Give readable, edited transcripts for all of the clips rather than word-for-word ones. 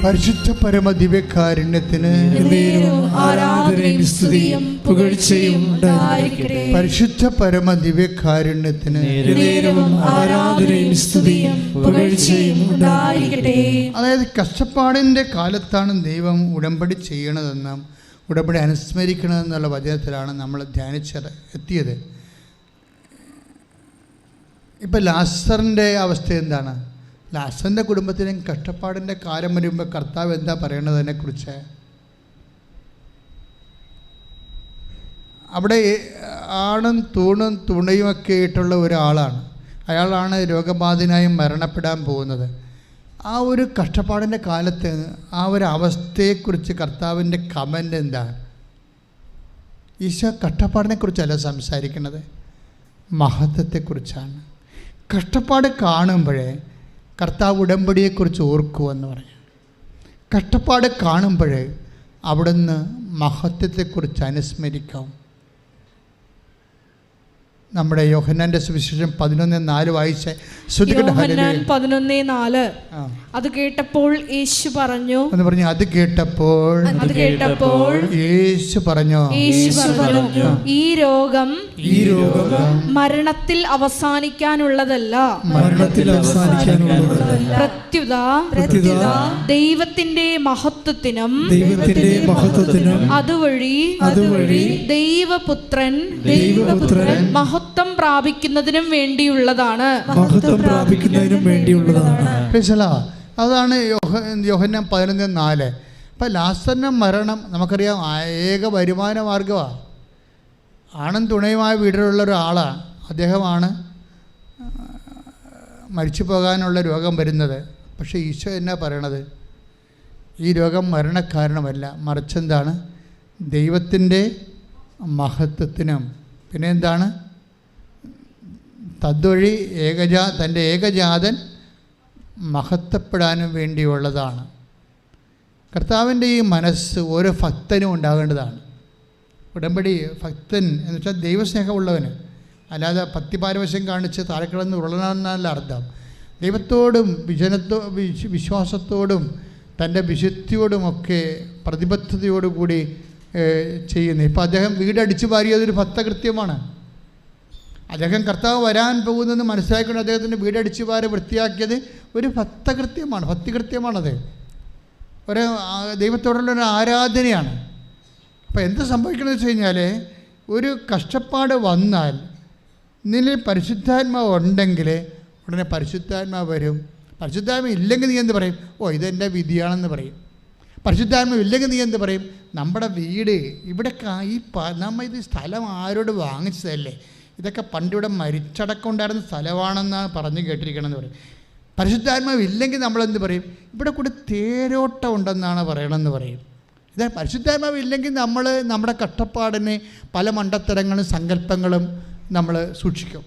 പരിശുദ്ധ പരമ ദിവ്യകാരുണ്യത്തിന് ആരാധനയും സ്തുതിയും പുകഴ്ചയും ഉണ്ടായിരിക്കട്ടെ. പരിശുദ്ധ പരമ ദിവ്യകാരുണ്യത്തിന് ആരാധനയും സ്തുതിയും പുകഴ്ചയും ഉണ്ടായിരിക്കട്ടെ. അതായത് കഷ്ടപ്പാടിൻ്റെ കാലത്താണ് ദൈവം ഉടമ്പടി ചെയ്യണതെന്നും ഉടമ്പടി അനുസ്മരിക്കണമെന്നുള്ള വചനത്തിലാണ് നമ്മൾ എത്തിയത്. ഇപ്പം ലാസറിൻ്റെ അവസ്ഥ എന്താണ്? ലാസറിൻ്റെ കുടുംബത്തിനും കഷ്ടപ്പാടിൻ്റെ കാലം വരുമ്പോൾ കർത്താവ് എന്താ പറയണതിനെക്കുറിച്ച്? അവിടെ ആണും തൂണും തുണയുമൊക്കെ ആയിട്ടുള്ള ഒരാളാണ്. അയാളാണ് രോഗബാധിതനായി മരണപ്പെടാൻ പോകുന്നത്. ആ ഒരു കഷ്ടപ്പാടിൻ്റെ കാലത്ത് ആ ഒരു അവസ്ഥയെക്കുറിച്ച് കർത്താവിൻ്റെ കമൻ്റ് എന്താണ്? ഈശോ കഷ്ടപ്പാടിനെക്കുറിച്ചല്ല സംസാരിക്കുന്നത്, മഹത്വത്തെക്കുറിച്ചാണ്. കഷ്ടപ്പാട് കാണുമ്പോഴേ കർത്താവ് ഉടമ്പടിയെക്കുറിച്ച് ഓർക്കുമെന്ന് പറഞ്ഞു. കഷ്ടപ്പാട് കാണുമ്പോഴേ അവിടുന്ന് മഹത്വത്തെക്കുറിച്ച് അനുസ്മരിക്കാം. നമ്മുടെ യോഹന്നാന്റെ സുവിശേഷം 11:4 വായിച്ചേ. യോഹന്നാൻ 11:4. അത് കേട്ടപ്പോൾ യേശു പറഞ്ഞു അത് കേട്ടപ്പോൾ യേശു പറഞ്ഞു, ഈ രോഗം മരണത്തിൽ അവസാനിക്കാനുള്ളതല്ല, പ്രത്യുത ദൈവത്തിന്റെ മഹത്വത്തിനും അതുവഴി ദൈവപുത്രൻ മഹത്വം പ്രാപിക്കുന്നതിനും വേണ്ടിയുള്ളതാണ്. അതാണ് യോഹന്നാൻ 11:4. ഇപ്പം ലാസറിൻ്റെ മരണം നമുക്കറിയാം ഏക വരുമാന മാർഗമാണ്. ആണും തുണയുമായ വീട്ടിലുള്ള ഒരാളാണ്. അദ്ദേഹമാണ് മരിച്ചു പോകാനുള്ള രോഗം വരുന്നത്. പക്ഷേ ഈശോ എന്നാ പറയണത്? ഈ രോഗം മരണകാരണമല്ല, മറിച്ചെന്താണ്? ദൈവത്തിൻ്റെ മഹത്വത്തിനും പിന്നെ എന്താണ്? തദ്വഴി തൻ്റെ ഏകജാതൻ മഹത്വപ്പെടാനും വേണ്ടിയുള്ളതാണ്. കർത്താവിൻ്റെ ഈ മനസ്സ് ഓരോ ഭക്തനും ഉണ്ടാകേണ്ടതാണ്. ഉടമ്പടി ഭക്തൻ എന്ന് വെച്ചാൽ ദൈവസ്നേഹമുള്ളവന്, അല്ലാതെ ഭക്തിപാരവശ്യം കാണിച്ച് താഴെക്കിടന്ന് ഉരുളണമെന്നല്ല അർത്ഥം. ദൈവത്തോടും വിശ്വാസത്തോടും തൻ്റെ വിശുദ്ധിയോടുമൊക്കെ പ്രതിബദ്ധതയോടുകൂടി ചെയ്യുന്നു. ഇപ്പോൾ അദ്ദേഹം വീടടിച്ചു വാരിയതൊരു ഭക്തകൃത്യമാണ്. അദ്ദേഹം കർത്താവ് വരാൻ പോകുന്നതെന്ന് മനസ്സിലാക്കിക്കൊണ്ട് അദ്ദേഹത്തിൻ്റെ വീടടിച്ചു വാരി വൃത്തിയാക്കിയത് ഒരു ഭക്തകൃത്യമാണ്, ഭക്തികൃത്യമാണത്. ഒരു ദൈവത്തോടുള്ള ഒരു ആരാധനയാണ്. അപ്പോൾ എന്ത് സംഭവിക്കണമെന്ന് വെച്ച് കഴിഞ്ഞാൽ, ഒരു കഷ്ടപ്പാട് വന്നാൽ നിന്നിൽ പരിശുദ്ധാത്മാവ് ഉണ്ടെങ്കിൽ ഉടനെ പരിശുദ്ധാത്മാവ് വരും. പരിശുദ്ധാത്മ ഇല്ലെങ്കിൽ നീ എന്ത് പറയും? ഇതെൻ്റെ വിധിയാണെന്ന് പറയും. പരിശുദ്ധാത്മാവ് ഇല്ലെങ്കിൽ നീ എന്ത് പറയും? നമ്മുടെ വീട് ഇവിടെ നമ്മൾ ഇത് സ്ഥലം ആരോട് വാങ്ങിച്ചതല്ലേ, ഇതൊക്കെ പണ്ടിവിടെ മരിച്ചടക്കം ഉണ്ടായിരുന്ന സ്ഥലമാണെന്നാണ് പറഞ്ഞു കേട്ടിരിക്കണമെന്ന് പറയും. പരിശുദ്ധാത്മാവ് ഇല്ലെങ്കിൽ നമ്മളെന്ത് പറയും? ഇവിടെ കൂടെ തേരോട്ടം ഉണ്ടെന്നാണ് പറയണമെന്ന് പറയും. ഇതാ പരിശുദ്ധാത്മാവ് ഇല്ലെങ്കിൽ നമ്മൾ നമ്മുടെ കഷ്ടപ്പാടിന് പല മണ്ടത്തരങ്ങളും സങ്കല്പങ്ങളും നമ്മൾ സൂക്ഷിക്കും.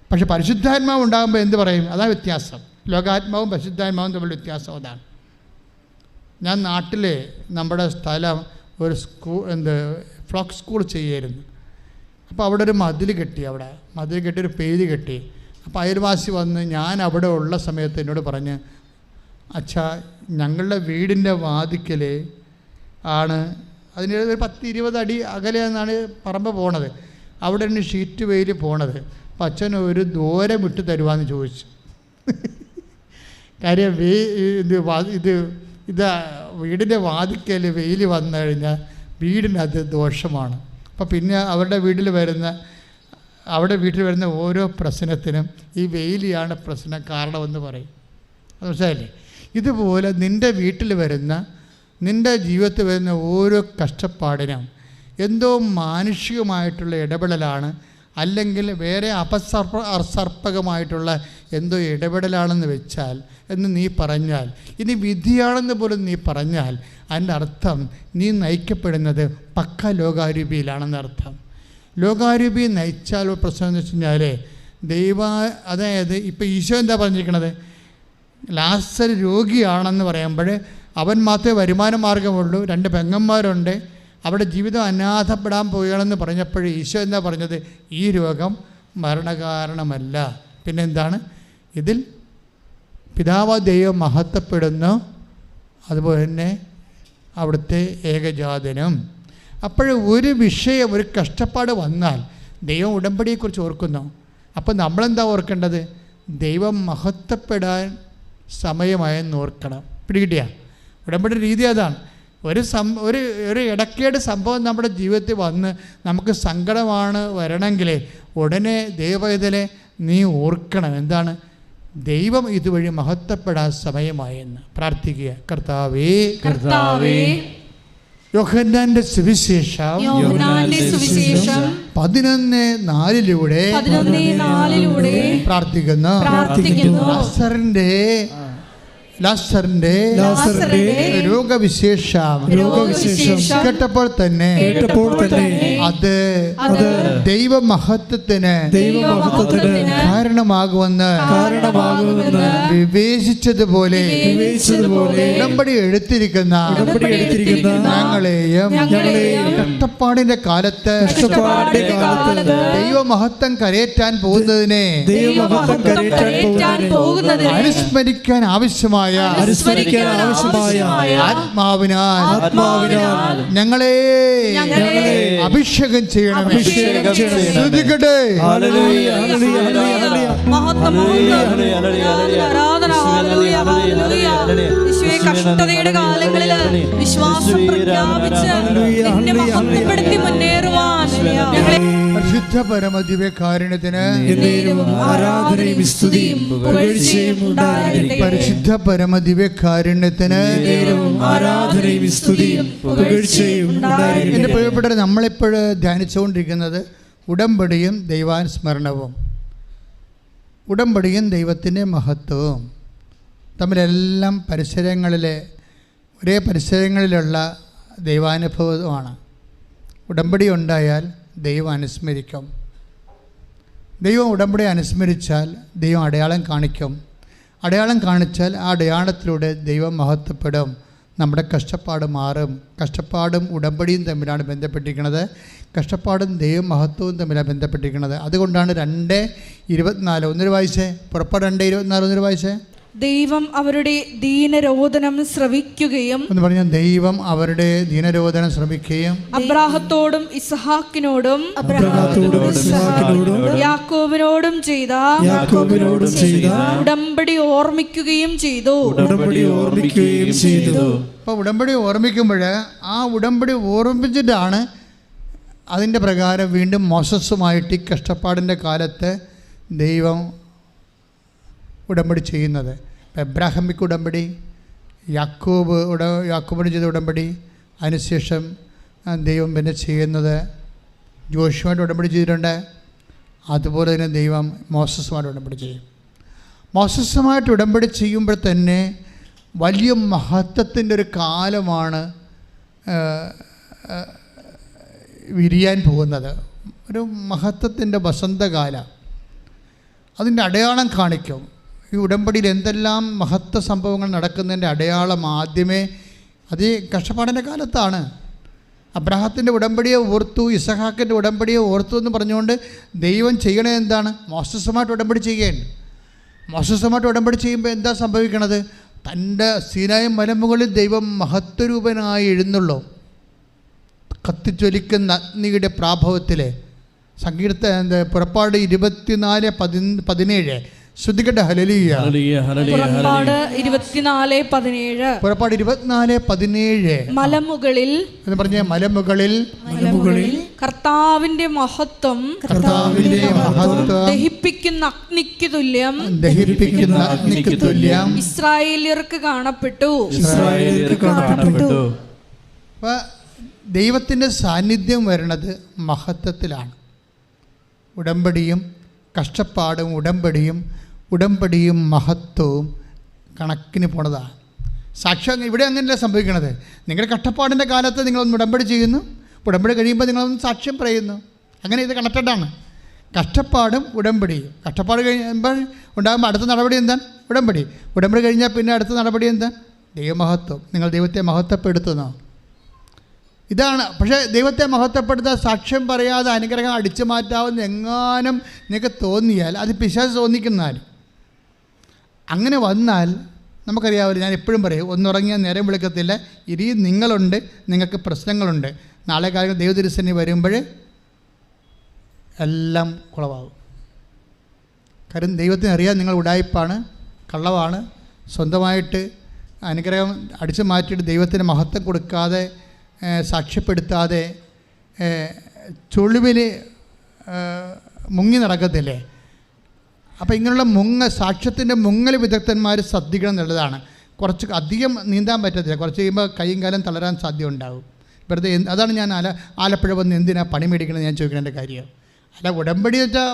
പക്ഷെ പരിശുദ്ധാത്മാവ് ഉണ്ടാകുമ്പോൾ എന്ത് പറയും? അതാണ് വ്യത്യാസം. ലോകാത്മാവും പരിശുദ്ധാത്മാവും തമ്മിൽ വ്യത്യാസം അതാണ്. ഞാൻ നാട്ടിൽ നമ്മുടെ സ്ഥലം ഒരു ഫ്ലോക്ക് സ്കൂൾ ചെയ്യായിരുന്നു. അപ്പോൾ അവിടെ ഒരു മതിൽ കെട്ടി, ഒരു പേര് കെട്ടി. അപ്പോൾ അയൽവാസി വന്ന് ഞാൻ അവിടെ ഉള്ള സമയത്ത് എന്നോട് പറഞ്ഞ്, അച്ഛാ ഞങ്ങളുടെ വീടിൻ്റെ വാതിക്കൽ ആണ്, അതിന് ഒരു 10-20 അടി അകലെ എന്നാണ് പറമ്പ് പോണത്, അവിടെ നിന്ന് ഷീറ്റ് വെയിൽ പോണത്. അപ്പം അച്ഛൻ ഒരു ദൂരം വിട്ട് തരുവാന്ന് ചോദിച്ചു. കാര്യം ഇത് വീടിൻ്റെ വാതിക്കൽ വെയിൽ വന്നു കഴിഞ്ഞാൽ വീടിനത് ദോഷമാണ്. അപ്പോൾ പിന്നെ അവിടെ വീട്ടിൽ വരുന്ന ഓരോ പ്രശ്നത്തിനും ഈ വെയിലാണ് പ്രശ്നം കാരണമെന്ന് പറയും. അത് മനസ്സിലായില്ലേ? ഇതുപോലെ നിൻ്റെ വീട്ടിൽ നിൻ്റെ ജീവിതത്തിൽ വരുന്ന ഓരോ കഷ്ടപ്പാടിനും എന്തോ മാനുഷികമായിട്ടുള്ള ഇടപെടലാണ്, അല്ലെങ്കിൽ വേറെ അസർപ്പകമായിട്ടുള്ള എന്തോ ഇടപെടലാണെന്ന് വെച്ചാൽ എന്ന് നീ പറഞ്ഞാൽ, ഇനി വിധിയാണെന്ന് പോലും നീ പറഞ്ഞാൽ, അതിൻ്റെ അർത്ഥം നീ നയിക്കപ്പെടുന്നത് പക്ക ലോകാരൂപിയിലാണെന്ന് അർത്ഥം. ലോകാരൂപി നയിച്ചാൽ പ്രശ്നം എന്ന് വെച്ച് കഴിഞ്ഞാൽ അതായത് ഇപ്പോൾ ഈശോ എന്താ പറഞ്ഞിരിക്കണത്? ലാസർ രോഗിയാണെന്ന് പറയുമ്പോൾ അവൻ മാത്രമേ വരുമാന മാർഗമുള്ളൂ, 2 പെങ്ങന്മാരുണ്ട്, അവിടെ ജീവിതം അനാഥപ്പെടാൻ പോവുകയാണെന്ന് പറഞ്ഞപ്പോൾ ഈശോ എന്താ പറഞ്ഞത്? ഈ രോഗം മരണകാരണമല്ല. പിന്നെന്താണ്? ഇതിൽ പിതാവ് ദൈവം മഹത്വപ്പെടുന്നു, അതുപോലെ തന്നെ അവിടുത്തെ ഏകജാതനും. അപ്പോൾ ഒരു വിഷയം, ഒരു കഷ്ടപ്പാട് വന്നാൽ ദൈവം ഉടമ്പടിയെക്കുറിച്ച് ഓർക്കുന്നു. അപ്പോൾ നമ്മളെന്താ ഓർക്കേണ്ടത്? ദൈവം മഹത്വപ്പെടാൻ സമയമായെന്ന് ഓർക്കണം. പിടികിട്ടിയ ഉടമ്പടി രീതി അതാണ്. ഒരു ഇടക്കേട് സംഭവം നമ്മുടെ ജീവിതത്തിൽ വന്ന് നമുക്ക് സങ്കടമാണ് വരണമെങ്കിൽ ഉടനെ ദൈവപൈതലെ നീ ഓർക്കണം. എന്താണ്? ദൈവം ഇതുവഴി മഹത്വപ്പെടാൻ സമയമായെന്ന് പ്രാർത്ഥിക്കുക. കർത്താവേ, കർത്താവേ, യോഹന്നാന്റെ സുവിശേഷം 11:4 പ്രാർത്ഥിക്കുന്നു. ലാസറിന്റെ രോഗവിശേഷം കേട്ടപ്പോൾ തന്നെ അത് ദൈവമഹത്വത്തിന് കാരണമാകുമെന്ന് വിവേചിച്ചതുപോലെ ഉടമ്പടി എടുത്തിരിക്കുന്ന ഞങ്ങളെയും കഷ്ടപ്പാടിന്റെ കാലത്ത് ദൈവമഹത്വം കരയേറ്റാൻ പോകുന്നതിനെ അനുസ്മരിക്കാൻ ആവശ്യമായ ആത്മാവിനാൽ ഞങ്ങളെ അഭിഷേകം ചെയ്യണം. ശ്രദ്ധിക്കട്ടെ. കഷ്ടതയുടെ കാലങ്ങളിൽ വിശ്വാസം പ്രഖ്യാപിച്ച് നിന്നെ മഹത്വപ്പെടുത്തി മുന്നേറുവാൻ പരിശുദ്ധ പരമദിവ്യകാരുണ്യത്തിന് ആരാധനയും സ്തുതിയും പുകഴ്ചയും ഉണ്ടാകട്ടെ. പരിശുദ്ധ പരമദിവ്യകാരുണ്യത്തിന് ആരാധനയും സ്തുതിയും പുകഴ്ചയും ഉണ്ടാകട്ടെ. എൻ്റെ പ്രിയപ്പെട്ടവരെ, നമ്മളിപ്പോൾ ധ്യാനിച്ചുകൊണ്ടിരിക്കുന്നത് ഉടമ്പടിയും ദൈവാനുസ്മരണവും. ഉടമ്പടിയും ദൈവത്തിൻ്റെ മഹത്വവും തമ്മിലെല്ലാം ഒരേ പരിസരങ്ങളിലുള്ള ദൈവാനുഭവമാണ്. ഉടമ്പടി ഉണ്ടായാൽ ദൈവം അനുസ്മരിക്കും. ദൈവം ഉടമ്പടി അനുസ്മരിച്ചാൽ ദൈവം അടയാളം കാണിക്കും. അടയാളം കാണിച്ചാൽ ആ അടയാളത്തിലൂടെ ദൈവം മഹത്വപ്പെടും. നമ്മുടെ കഷ്ടപ്പാട് മാറും. കഷ്ടപ്പാടും ഉടമ്പടിയും തമ്മിലാണ് ബന്ധപ്പെട്ടിരിക്കുന്നത്. കഷ്ടപ്പാടും ദൈവം മഹത്വവും തമ്മിലാണ് ബന്ധപ്പെട്ടിരിക്കുന്നത്. അതുകൊണ്ടാണ് 2:24 ഒന്നൊരു വായിച്ചേ. പുറപ്പാട് 2:24 ഒന്നൊരു വായിച്ചേ. ദൈവം അവരുടെ ദീനരോധനം ശ്രവിക്കുകയും എന്ന് പറഞ്ഞാൽ ദൈവം അവരുടെ ദീനരോധനം ശ്രമിക്കുകയും അബ്രാഹത്തോടും ഇസ്ഹാക്കിനോടും യാക്കോബിനോടും ചെയ്ത ഉടമ്പടി ഓർമ്മിക്കുകയും ചെയ്തു. അപ്പോൾ ഉടമ്പടി ഓർമ്മിക്കുമ്പോൾ ആ ഉടമ്പടി ഓർമ്മിച്ചിട്ടാണ് അതിൻ്റെ പ്രകാരം വീണ്ടും മോശസുമായിട്ട് ഈ കഷ്ടപ്പാടിൻ്റെ കാലത്ത് ദൈവം ഉടമ്പടി ചെയ്യുന്നത്. എബ്രാഹിമിക് ഉടമ്പടി, യാക്കോബിന് ചെയ്ത ഉടമ്പടി, അതിനുശേഷം ദൈവം പിന്നെ ചെയ്യുന്നത് ജോഷുവായിട്ട് ഉടമ്പടി ചെയ്തിട്ടുണ്ട്. അതുപോലെ തന്നെ ദൈവം മോസസുമായിട്ട് ഉടമ്പടി ചെയ്യും. മോസസുമായിട്ട് ഉടമ്പടി ചെയ്യുമ്പോൾ തന്നെ വലിയ മഹത്വത്തിൻ്റെ ഒരു കാലമാണ് വിരിയാൻ പോകുന്നത്. ഒരു മഹത്വത്തിൻ്റെ വസന്തകാലം. അതിൻ്റെ അടയാളം കാണിക്കും. ഈ ഉടമ്പടിയിൽ എന്തെല്ലാം മഹത്വ സംഭവങ്ങൾ നടക്കുന്നതിൻ്റെ അടയാളം ആദ്യമേ അത് കഷ്ടപ്പാടിൻ്റെ കാലത്താണ്. അബ്രാഹത്തിൻ്റെ ഉടമ്പടിയെ ഓർത്തു, ഇസഹാക്കിൻ്റെ ഉടമ്പടിയെ ഓർത്തു എന്ന് പറഞ്ഞുകൊണ്ട് ദൈവം ചെയ്യണത് എന്താണ്? മോസസുമായിട്ട് ഉടമ്പടി ചെയ്യുകയാണ്. മോസസുമായിട്ട് ഉടമ്പടി ചെയ്യുമ്പോൾ എന്താ സംഭവിക്കണത്? തൻ്റെ സീനായി മലമുകളിൽ ദൈവം മഹത്വരൂപനായി എഴുന്നള്ളൂ. കത്തിജ്വലിക്കുന്ന അഗ്നിയുടെ പ്രാഭവത്തിൽ പുറപ്പാട് 24:17 ശ്രദ്ധിക്കട്ടെ. ഹല്ലേലൂയ. പുറപ്പാട് 24:17 മലമുകളിൽ എന്ന് പറഞ്ഞ മലമുകളിൽ കർത്താവിന്റെ മഹത്വം ദഹിപ്പിക്കുന്ന അഗ്നിക്ക് തുല്യം ഇസ്രായേലിയർക്ക് കാണപ്പെട്ടു. അപ്പോൾ ദൈവത്തിൻ്റെ സാന്നിധ്യം വരുന്നത് മഹത്വത്തിലാണ്. ഉടമ്പടിയും കഷ്ടപ്പാടും ഉടമ്പടിയും മഹത്വവും കണക്കിന് പോണതാണ്. സാക്ഷ്യം ഇവിടെ അങ്ങനെയല്ല സംഭവിക്കണത്. നിങ്ങളുടെ കഷ്ടപ്പാടിൻ്റെ കാലത്ത് നിങ്ങളൊന്ന് ഉടമ്പടി ചെയ്യുന്നു, ഉടമ്പടി കഴിയുമ്പോൾ നിങ്ങളൊന്ന് സാക്ഷ്യം പറയുന്നു. അങ്ങനെ ഇത് കണക്റ്റഡാണ്. കഷ്ടപ്പാടും ഉടമ്പടിയും. കഷ്ടപ്പാട് കഴിയുമ്പോൾ ഉണ്ടാകുമ്പോൾ അടുത്ത നടപടി എന്താണ്? ഉടമ്പടി കഴിഞ്ഞാൽ പിന്നെ അടുത്ത നടപടി എന്താണ്? ദൈവമഹത്വം. നിങ്ങൾ ദൈവത്തെ മഹത്വപ്പെടുത്തുന്നു. ഇതാണ്. പക്ഷേ ദൈവത്തെ മഹത്വപ്പെടുത്താൻ സാക്ഷ്യം പറയാതെ അനുഗ്രഹം അടിച്ചു മാറ്റാവുന്ന എങ്ങാനും നിങ്ങൾക്ക് തോന്നിയാൽ അത് പിശാച് തോന്നിക്കുന്നതാണ്. അങ്ങനെ വന്നാൽ നമുക്കറിയാവില്ല, ഞാൻ എപ്പോഴും പറയും, ഒന്നുറങ്ങിയാൽ നേരം വിളിക്കത്തില്ല. ഇനിയും നിങ്ങളുണ്ട്, നിങ്ങൾക്ക് പ്രശ്നങ്ങളുണ്ട്. നാളെ കാലം ദൈവതിരുസന്നിധി വരുമ്പോൾ എല്ലാം കുളവാകും. കാര്യം ദൈവത്തിന് അറിയാം നിങ്ങൾ ഉടായിപ്പാണ്, കള്ളവാണ്. സ്വന്തമായിട്ട് അനുഗ്രഹം അടിച്ചു മാറ്റിയിട്ട് ദൈവത്തിന് മഹത്വം കൊടുക്കാതെ, സാക്ഷ്യപ്പെടുത്താതെ ചുളിവിൽ മുങ്ങി നടക്കത്തില്ലേ? അപ്പോൾ ഇങ്ങനെയുള്ള സാക്ഷ്യത്തിൻ്റെ മുങ്ങൽ വിദഗ്ധന്മാർ ശ്രദ്ധിക്കണം എന്നുള്ളതാണ്. കുറച്ച് അധികം നീന്താൻ പറ്റത്തില്ല. കുറച്ച് കഴിയുമ്പോൾ കൈയും കാലം തളരാൻ സാധ്യത ഉണ്ടാകും. വെറുതെ അതാണ് ഞാൻ ആലപ്പുഴ വന്ന് എന്തിനാണ് പണി മേടിക്കണമെന്ന് ഞാൻ ചോദിക്കുന്നതിൻ്റെ കാര്യം. അല്ല, ഉടമ്പടി വെച്ചാൽ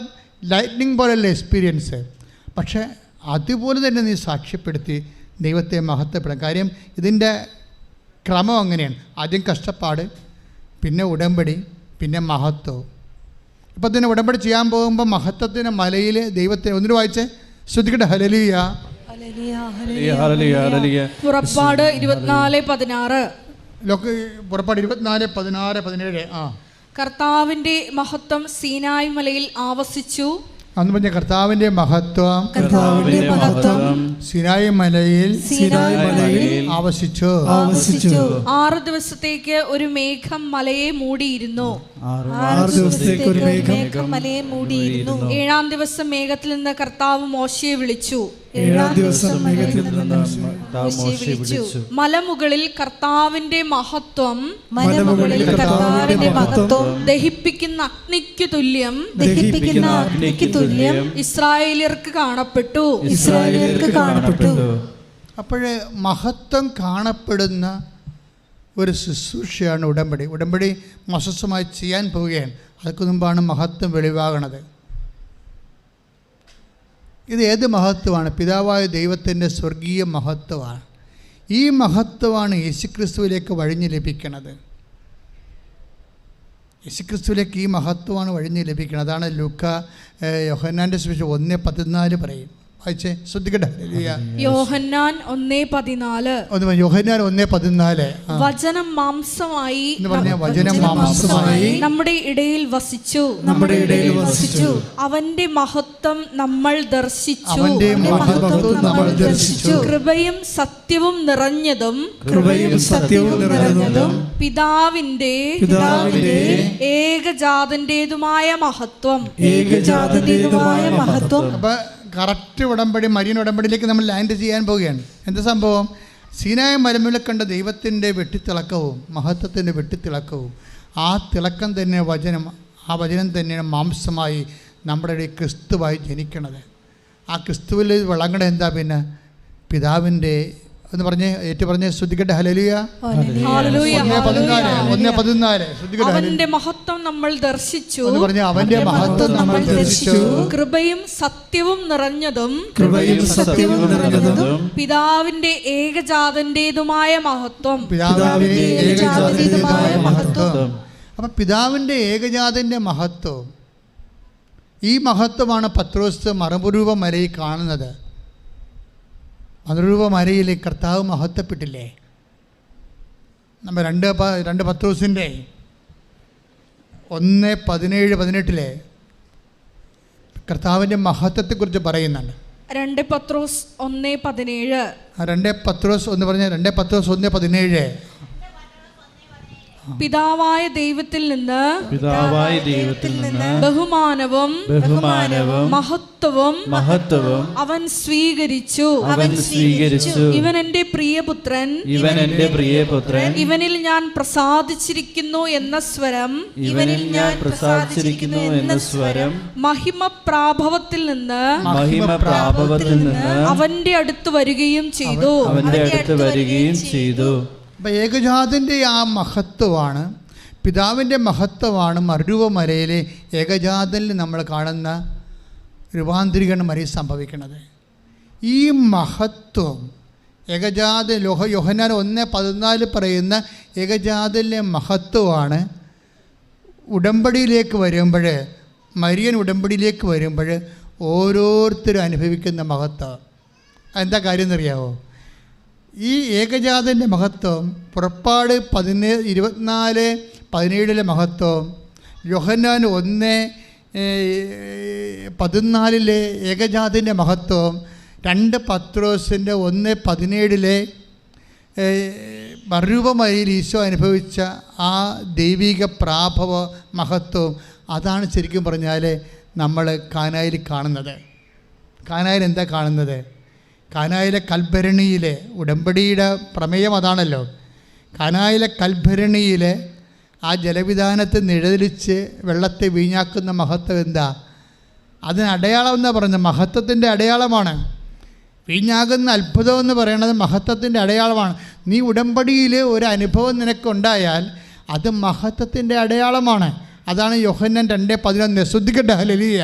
ലൈറ്റ്നിങ് പോലെയല്ല എക്സ്പീരിയൻസ്. പക്ഷേ അതുപോലെ തന്നെ നീ സാക്ഷ്യപ്പെടുത്തി ദൈവത്തെ മഹത്വപ്പെടാം. കാര്യം ഇതിൻ്റെ ക്രമം അങ്ങനെയാണ്. ആദ്യം കഷ്ടപ്പാട്, പിന്നെ ഉടമ്പടി, പിന്നെ മഹത്വം. ഇപ്പം തന്നെ ഉടമ്പടി ചെയ്യാൻ പോകുമ്പോൾ മഹത്വത്തിൻ്റെ മലയിൽ ദൈവത്തെ ഒന്നിനു വായിച്ച് ശ്രുതിക്കട്ടെ. ഹല്ലേലൂയ. പുറപ്പാട് 24:16. പുറപ്പാട് 24:16-17. കർത്താവിന്റെ മഹത്വം സീനായ് മലയിൽ ആവസിച്ചു. അന്ന് പറഞ്ഞ കർത്താവിൻ്റെ മഹത്വം സീനായ് മലയിൽ ആവസിച്ചു. 6 ദിവസത്തേക്ക് ഒരു മേഘം മലയെ മൂടിയിരുന്നു. 7-ാം ദിവസം മേഘത്തിൽ നിന്ന് കർത്താവ് മോശയെ വിളിച്ചു. മലമുകളിൽ കർത്താവിന്റെ മഹത്വം ദഹിപ്പിക്കുന്ന അഗ്നിക്ക് തുല്യം ഇസ്രായേലിയർക്ക് കാണപ്പെട്ടു. അപ്പോഴേ മഹത്വം കാണപ്പെടുന്ന ഒരു ശുശ്രൂഷയാണ് ഉടമ്പടി. ഉടമ്പടി മസസ്സുമായി ചെയ്യാൻ പോവുകയാണ്. അതിന് മുമ്പാണ് മഹത്വം വെളിവാകണത്. ഇത് ഏത് മഹത്വമാണ്? പിതാവായ ദൈവത്തിൻ്റെ സ്വർഗീയ മഹത്വമാണ്. ഈ മഹത്വമാണ് യേശുക്രിസ്തുവിലേക്ക് വഴിഞ്ഞ് ലഭിക്കുന്നത്. യേശുക്രിസ്തുവിലേക്ക് ഈ മഹത്വമാണ് വഴിഞ്ഞ് ലഭിക്കുന്നത്. അതാണ് ലൂക്ക യോഹന്നാൻ്റെ സുവിശേഷം 1:14 പറയും. വായിച്ചേ, ശ്രദ്ധിക്കട്ടെ. യോഹന്നാൻ 1:14. യോഹന്നാൻ 1:14. വചനം മാംസമായി നമ്മുടെ ഇടയിൽ വസിച്ചു. അവന്റെ മഹത്വം നമ്മൾ ദർശിച്ചു. കൃപയും സത്യവും നിറഞ്ഞതും പിതാവിന്റെ ഏകജാതന്റേതുമായ മഹത്വം. കറക്റ്റ് ഉടമ്പടി, മരിയൻ ഉടമ്പടിയിലേക്ക് നമ്മൾ ലാൻഡ് ചെയ്യാൻ പോവുകയാണ്. എന്താ സംഭവം? സീനായ മലമുകളിൽ കണ്ട ദൈവത്തിൻ്റെ വെട്ടിത്തിളക്കവും മഹത്വത്തിൻ്റെ വെട്ടിത്തിളക്കവും, ആ തിളക്കം തന്നെ വചനം, ആ വചനം തന്നെയാണ് മാംസമായി നമ്മുടെ ഇടയിൽ ക്രിസ്തുവായി ജനിക്കണത്. ആ ക്രിസ്തുവിൽ വിളങ്ങണ എന്താ? പിന്നെ പിതാവിൻ്റെ എന്ന് പറഞ്ഞ് ഏറ്റു പറഞ്ഞ് ശ്രദ്ധിക്കട്ടെ. ഹല്ലേലൂയ. 1:14. അവന്റെ മഹത്വം നമ്മൾ ദർശിച്ചു. അവന്റെ മഹത്വം നമ്മൾ ദർശിച്ചു. കൃപയും സത്യവും നിറഞ്ഞതും പിതാവിന്റെ ഏകജാതന്റേതുമായ മഹത്വം. അപ്പം പിതാവിൻ്റെ ഏകജാതൻ്റെ മഹത്വം, ഈ മഹത്വമാണ് പത്രോസ് മറുരൂപ മലയിൽ കാണുന്നത്. മറുരൂപ മലയിൽ കർത്താവ് മഹത്വപ്പെട്ടില്ലേ? നമ്മൾ 2 പത്രോസിൻ്റെ 1:17-18 കർത്താവിൻ്റെ മഹത്വത്തെക്കുറിച്ച് പറയുന്നുണ്ട്. 2 പത്രോസ് 1:17. 2 പത്രോസ് 1:17. പിതാവായ ദൈവത്തിൽ നിന്ന് ബഹുമാനവും മഹത്വവും അവൻ സ്വീകരിച്ചു. ഇവൻ എന്റെ പ്രിയപുത്രൻ, ഇവനിൽ ഞാൻ പ്രസാദിച്ചിരിക്കുന്നു എന്ന സ്വരം മഹിമ പ്രാഭവത്തിൽ നിന്ന് അവന്റെ അടുത്ത് വരികയും ചെയ്തു. അപ്പം ഏകജാതൻ്റെ ആ മഹത്വമാണ്, പിതാവിൻ്റെ മഹത്വമാണ് മറുരൂപ മലയിലെ ഏകജാതനിൽ നമ്മൾ കാണുന്ന രൂപാന്തരീകരണം മലയിൽ സംഭവിക്കുന്നത്. ഈ മഹത്വം യോഹന്നാൻ 1:14 പറയുന്ന ഏകജാതനിലെ മഹത്വമാണ് ഉടമ്പടിയിലേക്ക് വരുമ്പോൾ, മരിയൻ ഉടമ്പടിയിലേക്ക് വരുമ്പോൾ ഓരോരുത്തരും അനുഭവിക്കുന്ന മഹത്വം. എന്താ കാര്യം എന്നറിയാമോ? ഈ ഏകജാതൻ്റെ മഹത്വം പുറപ്പാട് 24:17 മഹത്വം, യോഹന്നാൻ 1:14 ഏകജാതൻ്റെ മഹത്വം, 2 പത്രോസിൻ്റെ 1:17 മറുരൂപമായി ഈശോ അനുഭവിച്ച ആ ദൈവിക പ്രാഭവ മഹത്വം, അതാണ് ശരിക്കും പറഞ്ഞാൽ നമ്മൾ കാനായിൽ കാണുന്നത്. കാനായിൽ എന്താ കാണുന്നത്? കാനായിലെ കൽഭരണിയിലെ ഉടമ്പടിയുടെ പ്രമേയം അതാണല്ലോ. കാനായിലെ കൽഭരണിയിലെ ആ ജലവിധാനത്തെ നിഴലിച്ച് വെള്ളത്തെ വീഞ്ഞാക്കുന്ന മഹത്വം എന്താ? അതിന് അടയാളം എന്നാ പറയുന്നത്, മഹത്വത്തിൻ്റെ അടയാളമാണ്. വീഞ്ഞാകുന്ന അത്ഭുതം എന്ന് പറയുന്നത് മഹത്വത്തിൻ്റെ അടയാളമാണ്. നീ ഉടമ്പടിയിൽ ഒരു അനുഭവം നിനക്കുണ്ടായാൽ അത് മഹത്വത്തിൻ്റെ അടയാളമാണ്. അതാണ് യോഹന്നാൻ 2:11. ശ്രദ്ധിക്കട്ടെ, ഹല്ലേലൂയ.